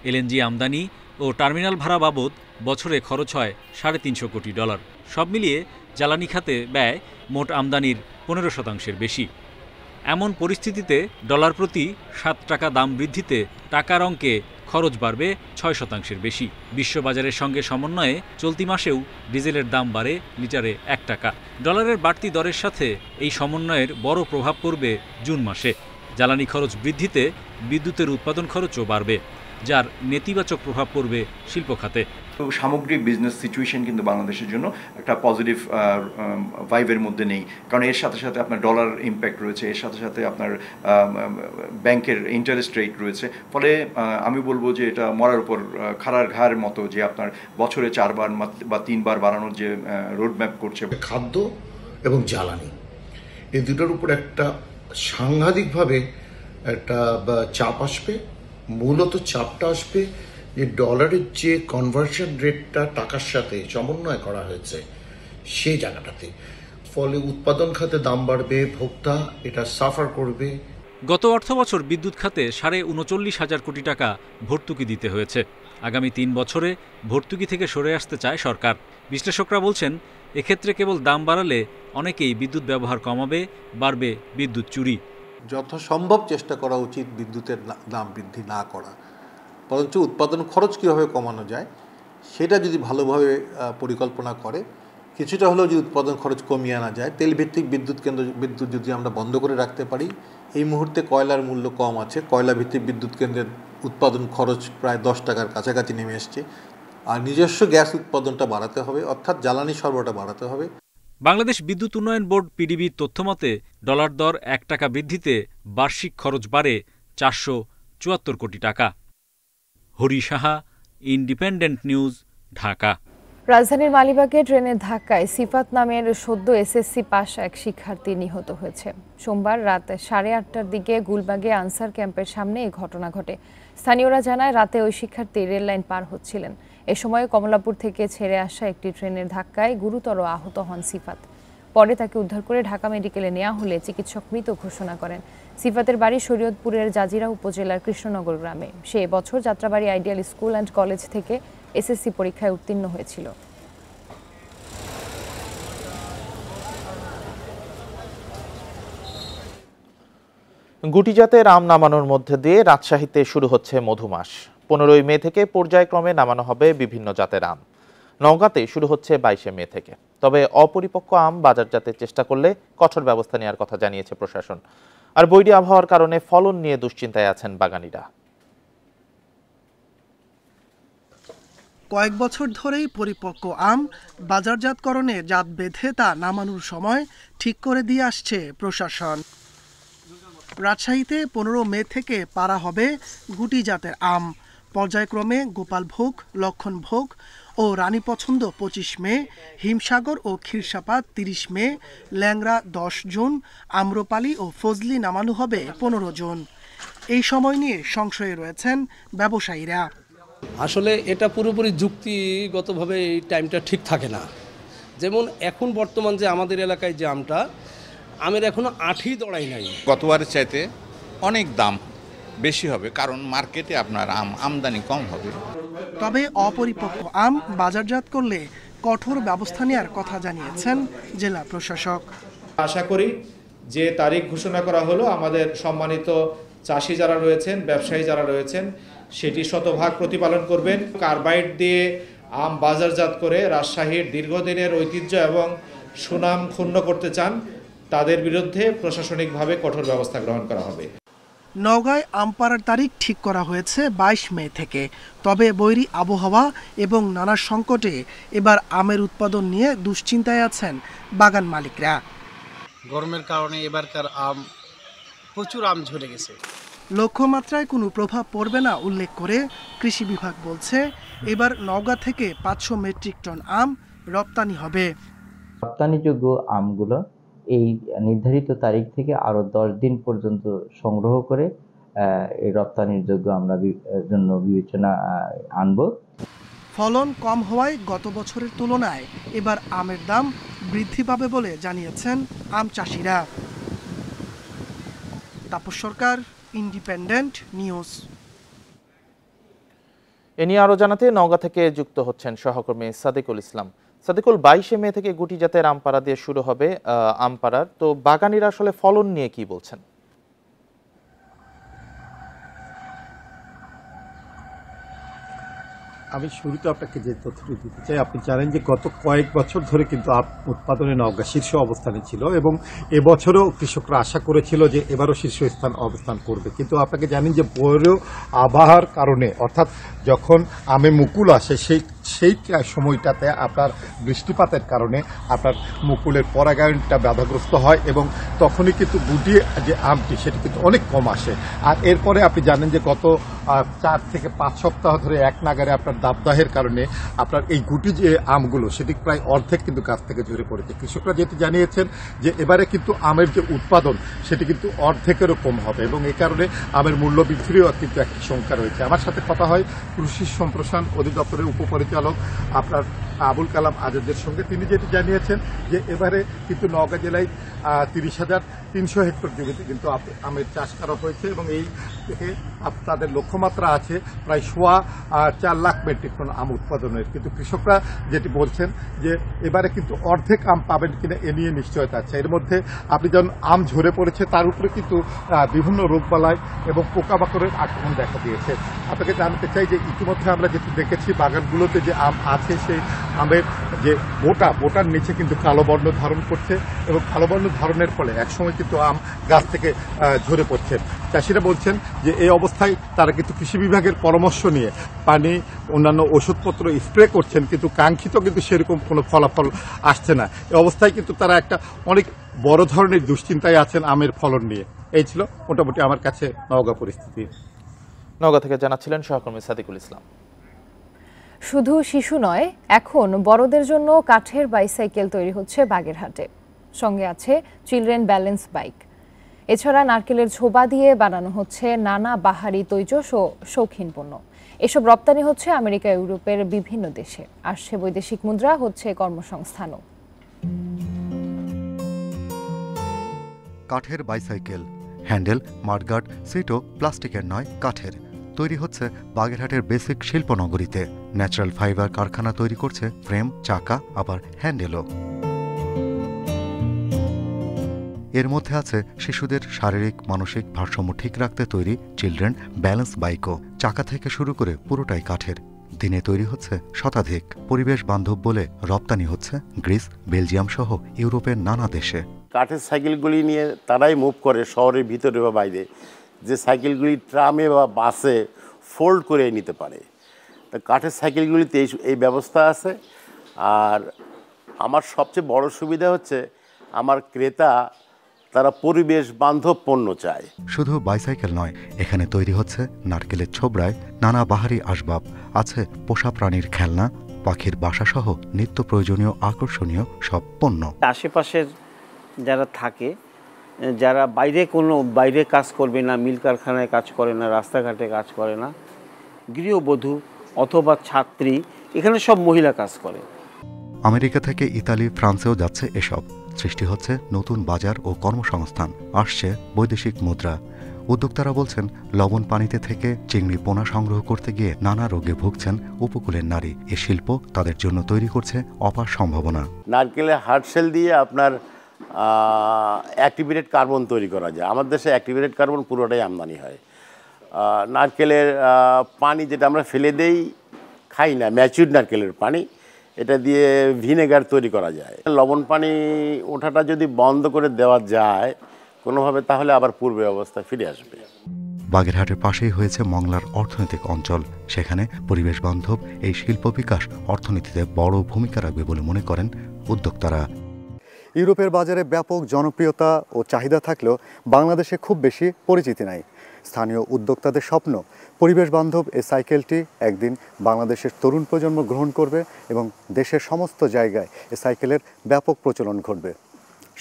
[SPEAKER 8] এলএনজি আমদানি ও টার্মিনাল ভাড়া বাবদ বছরে খরচ হয় 350 কোটি ডলার। সব মিলিয়ে জ্বালানি খাতে ব্যয় মোট আমদানির 15%-এর বেশি। এমন পরিস্থিতিতে ডলার প্রতি 7 টাকা দাম বৃদ্ধিতে টাকার অঙ্কে খরচ বাড়বে 6%-এর বেশি। বিশ্ববাজারের সঙ্গে সমন্বয়ে চলতি মাসেও ডিজেলের দাম বাড়ে লিটারে 1 টাকা। ডলারের বাড়তি দরের সাথে এই সমন্বয়ের বড় প্রভাব পড়বে জুন মাসে। জ্বালানি খরচ বৃদ্ধিতে বিদ্যুতের উৎপাদন খরচও বাড়বে, যার নেতিবাচক প্রভাব পড়বে শিল্প খাতে।
[SPEAKER 9] সামগ্রিক বিজনেস সিচুয়েশন কিন্তু বাংলাদেশের জন্য একটা পজিটিভ ভাইবের মধ্যে নেই, কারণ এর সাথে সাথে আপনার ডলার ইম্প্যাক্ট রয়েছে, এর সাথে সাথে আপনার ব্যাংকের ইন্টারেস্ট রেট রয়েছে। ফলে আমি বলবো যে এটা মরার উপর খাড়ার ঘাড়ের মতো, যে আপনার বছরে 4 বার বা 3 বার বাড়ানোর যে রোডম্যাপ করছে।
[SPEAKER 25] খাদ্য এবং জ্বালানি এই দুটোর উপর একটা সাংঘাতিকভাবে একটা চাপ আসবে। মূলত চাপটা আসবে যে ডলারের যে কনভার্সন রেটটা টাকার সাথে সমন্বয় করা হয়েছে সেই জায়গাটাতে। ফলে উৎপাদন খাতে দাম বাড়বে, ভোক্তা এটা সাফার করবে।
[SPEAKER 8] গত অর্থবছর বিদ্যুৎ খাতে 39,500 কোটি টাকা ভর্তুকি দিতে হয়েছে। আগামী 3 বছরে ভর্তুকি থেকে সরে আসতে চায় সরকার। বিশ্লেষকরা বলছেন, এক্ষেত্রে কেবল দাম বাড়ালে অনেকেই বিদ্যুৎ ব্যবহার কমাবে, বাড়বে বিদ্যুৎ চুরি।
[SPEAKER 26] যথাসম্ভব চেষ্টা করা উচিত বিদ্যুতের দাম বৃদ্ধি না করা, বরঞ্চ উৎপাদন খরচ কীভাবে কমানো যায় সেটা যদি ভালোভাবে পরিকল্পনা করে, কিছুটা হলেও যদি উৎপাদন খরচ কমিয়ে আনা যায়। তেলভিত্তিক বিদ্যুৎ যদি আমরা বন্ধ করে রাখতে পারি, এই মুহূর্তে কয়লার মূল্য কম আছে, কয়লা ভিত্তিক বিদ্যুৎ কেন্দ্রের উৎপাদন খরচ প্রায় 10 টাকার কাছাকাছি নেমে এসছে। আর নিজস্ব গ্যাস উৎপাদনটা বাড়াতে হবে, অর্থাৎ জ্বালানি সরবরাহটা বাড়াতে হবে।
[SPEAKER 8] বাংলাদেশ বিদ্যুৎ উন্নয়ন বোর্ড পিডিবির তথ্যমতে ডলার দর 1 টাকা বৃদ্ধিতে বার্ষিক খরচ বাড়ে 474 কোটি টাকা। Hari Saha, independent news, Dhaka.
[SPEAKER 2] রাজধানীর মালিবাগে ট্রেনের ধাক্কায় সিফাত নামের সদ্য এসএসসি পাস এক শিক্ষার্থী নিহত হয়েছে। সোমবার রাত 8:30টার দিকে গুলবাগে আনসার ক্যাম্পের সামনে এই ঘটনা ঘটে। স্থানীয়রা জানায়, রাতে ওই শিক্ষার্থী রেল লাইন পার হচ্ছিলেন। এ সময় কমলাপুর থেকে ছেড়ে আসা একটি ট্রেনের ধাক্কায় গুরুতর আহত হন সিফাত। পরে তাকে উদ্ধার করে ঢাকা মেডিকেলে নেওয়া হলে চিকিৎসক মৃত ঘোষণা করেন। সিফাতের বাড়ি শরীয়তপুরের জাজিরা উপজেলার কৃষ্ণনগর গ্রামে। সে এবছর Jatrabari ideal school and college থেকে এসএসসি পরীক্ষায় উত্তীর্ণ হয়েছিল।
[SPEAKER 1] গুটি জাতের আম নামানোর মধ্যে দিয়ে রাজশাহীতে শুরু হচ্ছে মধুমাস। 15 মে থেকে পর্যায়ক্রমে নামানো হবে বিভিন্ন জাতের আম। নওগাঁতে শুরু হচ্ছে 22 মে থেকে। তবে অপরিপক্ক আম বাজারজাতের চেষ্টা করলে কঠোর ব্যবস্থা নেওয়ার কথা জানিয়েছে প্রশাসন। আর বৈরী আবহাওয়ার কারণে ফলন নিয়ে দুশ্চিন্তায় আছেন বাগানীরা।
[SPEAKER 10] কয়েক বছর ধরেই পরিপক্ক আম বাজারজাতকরণে জাত বেঁধে তা নামানোর সময় ঠিক করে দিয়ে আসছে প্রশাসন। রাজশাহীতে 15 মে থেকে পারা হবে গুটি জাতের আম। পর্যায়ক্রমে গোপালভোগ, লক্ষণভোগ ও রানী পছন্দ 25 মে, হিমসাগর ও ক্ষীরসাপাত 30 মে, ল্যাংড়া 10 জুন, আম্রপালি ও ফজলি নামানো হবে 15 জুন। এই সময় নিয়ে সংশয়ে রয়েছেন ব্যবসায়ীরা।
[SPEAKER 11] আসলে এটা পুরোপুরি যুক্তিগতভাবে এই টাইমটা ঠিক থাকে না। যেমন এখন বর্তমান যে আমাদের এলাকায় যে আমটা, আমের এখনো আঠি দড়াই নাই।
[SPEAKER 12] গতবারের চাইতে অনেক দাম বেশি হবে, কারণ মার্কেটে আপনার আমদানি কম হবে।
[SPEAKER 10] তবে অপরিপক্ক আম বাজারজাত করলে কঠোর ব্যবস্থা নেওয়ার কথা জানিয়েছেন জেলা প্রশাসক।
[SPEAKER 13] আশা করি যে তারিখ ঘোষণা করা হলো, আমাদের সম্মানিত চাষি যারা রয়েছেন, ব্যবসায়ী যারা রয়েছেন, সেটি শতভাগ প্রতিপালন করবেন। কার্বাইড দিয়ে আম বাজারজাত করে রাজশাহীর দীর্ঘদিনের ঐতিহ্য এবং সুনাম ক্ষুণ্ণ করতে চান, তাদের বিরুদ্ধে প্রশাসনিকভাবে কঠোর ব্যবস্থা গ্রহণ করা হবে।
[SPEAKER 10] নওগাঁয় আম পাড়ার তারিখ ঠিক করা হয়েছে 22 মে থেকে। তবে বৈরী আবহাওয়া এবং নানা সংকটে এবার আমের উৎপাদন নিয়ে দুশ্চিন্তায় আছেন বাগান মালিকরা।
[SPEAKER 14] গরমের কারণে এবারকার আম প্রচুর আম ঝরে গেছে।
[SPEAKER 10] লক্ষ্যমাত্রায় কোনো প্রভাব পড়বে না উল্লেখ করে কৃষি বিভাগ বলছে এবার নওগাঁ থেকে 500 মেট্রিক টন আম রপ্তানি হবে।
[SPEAKER 15] রপ্তানিযোগ্য আমগুলো এই নির্ধারিত তারিখ থেকে আরও 10 দিন পর্যন্ত সংগ্রহ করে এই রপ্তানির যোগ্য আমরা জন্য বিবেচনা আনব।
[SPEAKER 10] ফলন কম হওয়ায় গত বছরের তুলনায় এবার আমের দাম বৃদ্ধি পাবে বলে জানিয়েছেন আম চাষিরা। তাপস সরকার, ইন্ডিপেন্ডেন্ট নিউজ।
[SPEAKER 1] এ নিয়ে আরো জানাতে নওগাঁ থেকে যুক্ত হচ্ছেন সহকর্মী সাদিকুল ইসলাম। সাদিকুল, 22 মে থেকে গুটি জাতের আম পাড়া দিয়ে শুরু হবে আম পাড়ার, তো বাগানীরা আসলে ফলন নিয়ে কি বলছেন?
[SPEAKER 24] আমি শুরুতে আপনাকে যে তথ্যটি দিতে চাই, আপনি জানেন যে গত কয়েক বছর ধরে কিন্তু আম উৎপাদনে নওগাঁ শীর্ষ অবস্থানে ছিল এবং এবছরও কৃষকরা আশা করেছিল যে এবারও শীর্ষস্থান অবস্থান করবে। কিন্তু আপনাকে জানেন যে বৈরী আবহাওয়ার কারণে, অর্থাৎ যখন আমে মুকুল আসে সেই সময়টাতে আপনার বৃষ্টিপাতের কারণে আপনার মুকুলের পরাগায়নটা বাধাগ্রস্ত হয় এবং তখনই কিন্তু গুটি যে আমটি সেটি কিন্তু অনেক কম আসে। আর এরপরে আপনি জানেন যে গত 4 থেকে 5 সপ্তাহ ধরে এক নাগারে আপনার দাবদাহের কারণে আপনার এই গুটি যে আমগুলো সেটি প্রায় অর্ধেক কিন্তু গাছ থেকে ঝরে পড়েছে। কৃষকরা যেটি জানিয়েছেন যে এবারে কিন্তু আমের যে উৎপাদন সেটি কিন্তু অর্ধেকেরও কম হবে এবং এই কারণে আমের মূল্য বৃদ্ধিরও কিন্তু একটি শঙ্কা রয়েছে। আমার সাথে কথা হয় কৃষি সম্প্রসারণ অধিদপ্তরের উপপরিচালক আপনার আবুল কালাম আজাদের সঙ্গে। তিনি যেটি জানিয়েছেন যে এবারে কিন্তু নওগাঁ জেলায় 30,300 হেক্টর জমিতে কিন্তু আমের চাষ করা হয়েছে এবং এই থেকে তাদের লক্ষ্যমাত্রা আছে প্রায় 4 লাখ মেট্রিক টন আম উৎপাদনের। কিন্তু কৃষকরা যেটি বলছেন যে এবারে কিন্তু অর্ধেক আম পাবেন কিনা এ নিয়ে নিশ্চয়তা আছে। এর মধ্যে আপনি যখন আম ঝরে পড়েছে তার উপরে কিন্তু বিভিন্ন রোগবালাই এবং পোকামাকড়ের আক্রমণ দেখা দিয়েছে। আপনাকে জানতে চাই যে ইতিমধ্যে আমরা যেটি দেখেছি বাগানগুলোতে যে আম আছে সেই আমের যে বোটার নিচে কিন্তু কালো বর্ণ ধারণ করছে এবং কালো বর্ণ ধারণের ফলে একসময় কিন্তু আম গাছ থেকে ঝরে পড়ছে। চাষিরা বলছেন যে এই অবস্থায় তারা কিন্তু কৃষি বিভাগের পরামর্শ নিয়ে পানি, অন্যান্য ওষুধপত্র স্প্রে করছেন, কিন্তু কাঙ্ক্ষিত কিন্তু সেরকম কোনো ফলাফল আসছে না। এই অবস্থায় কিন্তু তারা একটা অনেক বড় ধরনের দুশ্চিন্তায় আছেন আমের ফলন নিয়ে। এই ছিল মোটামুটি আমার কাছে নওগাঁ পরিস্থিতি।
[SPEAKER 1] নওগাঁ থেকে জানাচ্ছিলেন সহকর্মী সাদিকুল ইসলাম।
[SPEAKER 2] শুধু শিশু নয়, এখন বড়দের জন্য কাঠের বাইসাইকেল তৈরি হচ্ছে বাগেরহাটে। সঙ্গে আছে চিলড্রেন ব্যালেন্স বাইক। এছাড়া নারকেলের ছোবা দিয়ে বানানো হচ্ছে নানা বাহারি তৈজস ও শৌখিন পণ্য। এসব রপ্তানি হচ্ছে আমেরিকা, ইউরোপের বিভিন্ন দেশে। আসছে বৈদেশিক মুদ্রা, হচ্ছে কর্মসংস্থানও।
[SPEAKER 16] কাঠের বাইসাইকেল, হ্যান্ডেল, মাডগার্ড, সিটও প্লাস্টিকের নয়, কাঠের। তৈরি হচ্ছে বাগেরহাটের বেসিক শিল্পনগরীতে। ন্যাচারাল ফাইবার কারখানা তৈরি করছে ফ্রেম, চাকা, আবার হ্যান্ডেলও। এর মধ্যে আছে শিশুদের শারীরিক মানসিক ভারসাম্য ঠিক রাখতে তৈরি চিলড্রেন ব্যালেন্স বাইকও। চাকা থেকে শুরু করে পুরোটাই কাঠের। দিনে তৈরি হচ্ছে শতাধিক। পরিবেশ বান্ধব বলে রপ্তানি হচ্ছে গ্রিস, বেলজিয়াম সহ ইউরোপের নানা দেশে।
[SPEAKER 17] কাঠের সাইকেলগুলি নিয়ে তারাই মুভ করে শহরের ভিতরে বা বাইরে, যে সাইকেলগুলি ট্রামে বা বাসে ফোল্ড করে নিতে পারে। তা কাঠের সাইকেলগুলিতে এই ব্যবস্থা আছে। আর আমার সবচেয়ে বড় সুবিধা হচ্ছে আমার ক্রেতা তারা পরিবেশ বান্ধব পণ্য চায়।
[SPEAKER 16] শুধু বাইসাইকেল নয়, এখানে তৈরি হচ্ছে নারকেলের ছোবড়ায় নানা বাহারি আসবাব, আছে পোষা প্রাণীর খেলনা, পাখির বাসাসহ নিত্য প্রয়োজনীয় আকর্ষণীয় সব পণ্য।
[SPEAKER 18] আশেপাশের যারা থাকে, যারা বাইরে কাজ করবে না, মিল কারখানায় কাজ করে না, রাস্তাঘাটে কাজ করে না, গৃহবধূ অথবা ছাত্রী, এখানে সব মহিলা কাজ করে।
[SPEAKER 16] আমেরিকা থেকে ইতালি, ফ্রান্সেও যাচ্ছে এসব। সৃষ্টি হচ্ছে নতুন বাজার ও কর্মসংস্থান, আসছে বৈদেশিক মুদ্রা। উদ্যোক্তারা বলছেন, লবণ পানিতে থেকে চিংড়ি পোনা সংগ্রহ করতে গিয়ে নানা রোগে ভুগছেন উপকূলের নারী। এ শিল্প তাদের জন্য তৈরি করছে অপার সম্ভাবনা।
[SPEAKER 17] নারকেলের হার্ড সেল দিয়ে আপনার অ্যাক্টিভেটেড কার্বন তৈরি করা যায়। আমার দেশে অ্যাক্টিভেটেড কার্বন পুরোটাই আমদানি হয়। নারকেলের পানি যেটা আমরা ফেলে দেই, খাই না, ম্যাচিউরড নারকেলের পানি, এটা দিয়ে ভিনেগার তৈরি করা যায়। লবণ পানি ওঠাটা যদি বন্ধ করে দেওয়া যায় কোনোভাবে, তাহলে আবার পূর্বে অবস্থা ফিরে আসবে।
[SPEAKER 16] বাগেরহাটের পাশেই হয়েছে মংলার অর্থনৈতিক অঞ্চল। সেখানে পরিবেশ বান্ধব এই শিল্প বিকাশ অর্থনীতিতে বড় ভূমিকা রাখবে বলে মনে করেন উদ্যোক্তারা।
[SPEAKER 19] ইউরোপের বাজারে ব্যাপক জনপ্রিয়তা ও চাহিদা থাকলেও বাংলাদেশে খুব বেশি পরিচিতি নাই। স্থানীয় উদ্যোক্তাদের স্বপ্ন, পরিবেশ বান্ধব এই সাইকেলটি একদিন বাংলাদেশের তরুণ প্রজন্ম গ্রহণ করবে এবং দেশের সমস্ত জায়গায় এই সাইকেলের ব্যাপক প্রচলন ঘটবে।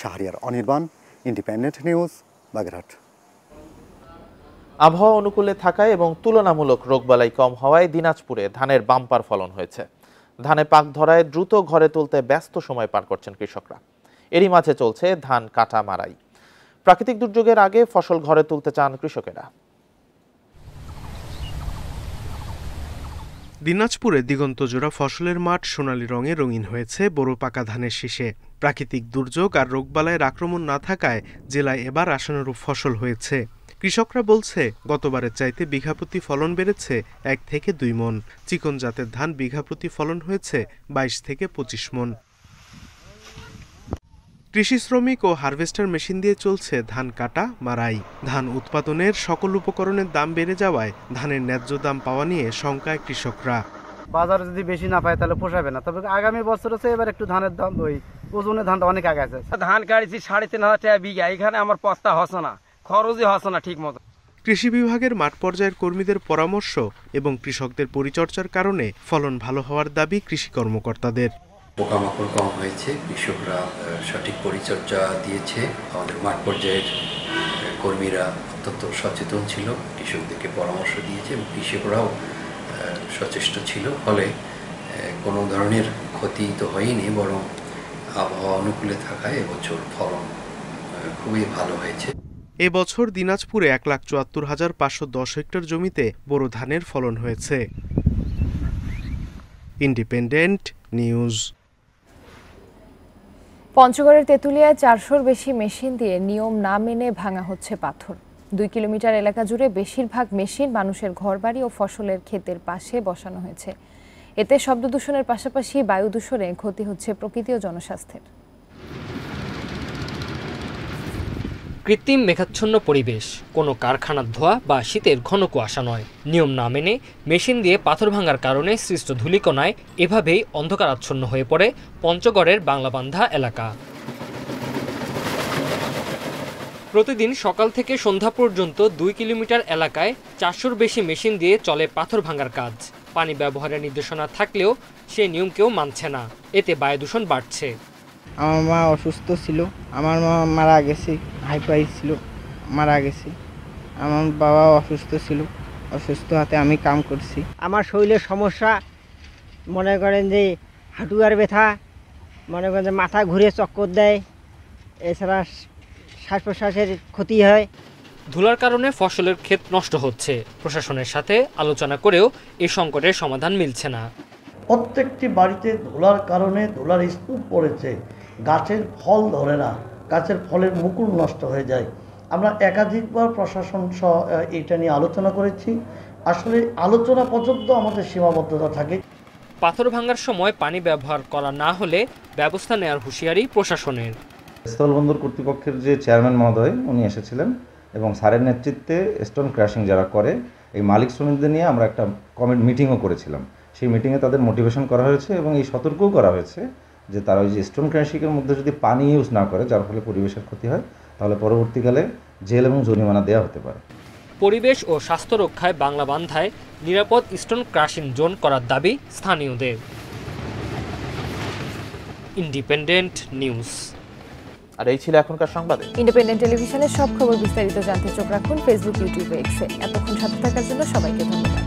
[SPEAKER 19] Shahriar Anirban, independent news, Bagerhat.
[SPEAKER 1] আবহাওয়া অনুকূলে থাকায় এবং তুলনামূলক রোগবালাই কম হওয়ায় দিনাজপুরে ধানের বাম্পার ফলন হয়েছে। ধানে পাক ধরায় দ্রুত ঘরে তুলতে ব্যস্ত সময় পার করছেন কৃষকরা। এরই মাঝে চলছে ধান কাটা মারাই। প্রাকৃতিক দুর্যোগের আগে ফসল ঘরে তুলতে চান কৃষকেরা।
[SPEAKER 21] দিনাজপুরে দিগন্তজোড়া ফসলের মাঠ সোনালী রঙে রঙিন হয়েছে বোরো পাকা ধানের শীষে। প্রাকৃতিক দুর্যোগ আর রোগবালাইয়ের আক্রমণ না থাকায় জেলায় এবার আশানুরূপ ফসল হয়েছে। কৃষকরা বলছে, গতবারের চাইতে বিঘাপ্রতি ফলন বেড়েছে 1 থেকে 2 মন। চিকন জাতের ধান বিঘাপ্রতি ফলন হয়েছে 22 থেকে 25 মন। কৃষি শ্রমিক ও হারভেস্টার মেশিন দিয়ে চলছে ধান কাটা মারাই। ধান উৎপাদনের সকল উপকরণের দাম বেড়ে যাওয়ায় ধানের ন্যায্য দাম পাওয়া নিয়ে শঙ্কায় কৃষকরা।
[SPEAKER 22] বাজারে যদি বেশি না পায় তাহলে পোষাবে না। তবে আগামী বছর হচ্ছে এবার একটু ধানের দাম, ওই ওজনের ধানটা অনেক আগে আছে।
[SPEAKER 27] ধান কাটছি 3,500 টাকা বিঘা, এখানে আমার পস্তা হচ্ছে না, খরচই হচ্ছে না ঠিক মতো।
[SPEAKER 21] কৃষি বিভাগের মাঠ পর্যায়ের কর্মীদের পরামর্শ এবং কৃষকদের পরিচর্যার কারণে ফলন ভালো হওয়ার দাবি কৃষি কর্মকর্তাদের।
[SPEAKER 28] পোকামাকড় কম হয়েছে, কৃষকরা সঠিক পরিচর্যা দিয়েছে, আমাদের মাঠ পর্যায়ের কর্মীরা অত্যন্ত সচেতন ছিল, কৃষকদেরকে পরামর্শ দিয়েছে এবং কৃষকরাও সচেষ্ট ছিল। ফলে কোনো ধরনের ক্ষতি তো হয়নি, বরং আবহাওয়া অনুকূলে থাকায় এবছর ফলন খুবই ভালো হয়েছে।
[SPEAKER 21] এবছর দিনাজপুরে 1,74,510 হেক্টর জমিতে বোরো ধানের ফলন হয়েছে। Independent news.
[SPEAKER 2] পঞ্চগড়ের তেঁতুলিয়ায় 400-র বেশি মেশিন দিয়ে নিয়ম না মেনে ভাঙা হচ্ছে পাথর। 2 কিলোমিটার এলাকা জুড়ে বেশিরভাগ মেশিন মানুষের ঘরবাড়ি ও ফসলের ক্ষেতের পাশে বসানো হয়েছে। এতে শব্দ দূষণের পাশাপাশি বায়ু দূষণে ক্ষতি হচ্ছে প্রকৃতি ও জনস্বাস্থ্যের।
[SPEAKER 29] কৃত্রিম মেঘাচ্ছন্ন পরিবেশ, কোনো কারখানার ধোঁয়া বা শীতের ঘন কুয়াশা নয়। নিয়ম না মেনে মেশিন দিয়ে পাথর ভাঙার কারণে সৃষ্ট ধূলিকণায় এভাবেই অন্ধকারাচ্ছন্ন হয়ে পড়ে পঞ্চগড়ের বাংলাবান্ধা এলাকা। প্রতিদিন সকাল থেকে সন্ধ্যা পর্যন্ত 2 কিলোমিটার এলাকায় 400-র বেশি মেশিন দিয়ে চলে পাথর ভাঙার কাজ। পানি ব্যবহারের নির্দেশনা থাকলেও সে নিয়মকেও মানছে না, এতে বায়ু দূষণ বাড়ছে।
[SPEAKER 30] আমার মা অসুস্থ ছিল, আমার মা মারা গেছে, হাইপাই ছিল, মারা গেছে। আমার বাবা অসুস্থ ছিল, অসুস্থ হাতে আমি কাম করছি।
[SPEAKER 31] আমার শরীরের সমস্যা, মনে করেন যে হাঁটুয়ার ব্যথা, মনে করেন যে মাথা ঘুরে চক্কর দেয়, এছাড়া শ্বাস প্রশ্বাসের ক্ষতি হয়।
[SPEAKER 29] ধুলার কারণে ফসলের ক্ষেত নষ্ট হচ্ছে, প্রশাসনের সাথে আলোচনা করেও এই সংকটের সমাধান মিলছে না।
[SPEAKER 3] প্রত্যেকটি বাড়িতে ধুলার কারণে ধুলার স্তূপ পড়েছে, গাছের ফল ধরে না, গাছের ফলের মুকুল নষ্ট হয়ে যায়। আমরা একাধিকবার প্রশাসন সহ এটা নিয়ে আলোচনা করেছি। আসলে আলোচনা পর্যন্ত আমাদের সীমাবদ্ধতা থাকে।
[SPEAKER 29] পাথর ভাঙার সময় পানি ব্যবহার করা না হলে ব্যবস্থা নেওয়ার হুঁশিয়ারি প্রশাসনের।
[SPEAKER 4] স্থলবন্দর কর্তৃপক্ষের যে চেয়ারম্যান মহোদয় উনি এসেছিলেন এবং স্যারের নেতৃত্বে স্টোন ক্র্যাশিং যারা করে এই মালিক শ্রমিকদের নিয়ে আমরা একটা মিটিংও করেছিলাম। সেই মিটিংয়ে তাদের মোটিভেশন করা হয়েছে এবং এই সতর্কও করা হয়েছে যে তারা ওই যে স্টোন ক্র্যাশিংয়ের মধ্যে যদি পানি ইউজ না করে, যার ফলে পরিবেশের ক্ষতি হয়, তাহলে পরবর্তীকালে জেল এবং জরিমানা দেওয়া হতে পারে।
[SPEAKER 29] পরিবেশ ও স্বাস্থ্য রক্ষায় বাংলা বান্ধায় নিরাপদ স্টোন ক্রাশিং জোন করার দাবি স্থানীয়দের। Independent news.
[SPEAKER 1] আর এই ছিল এখনকার সংবাদে।
[SPEAKER 2] ইন্ডিপেন্ডেন্ট টেলিভিশনের সব খবর বিস্তারিত জানতে চোখ রাখুন ফেসবুক, ইউটিউব, এক্সে। এতক্ষণ সাথে থাকার জন্য সবাইকে ধন্যবাদ।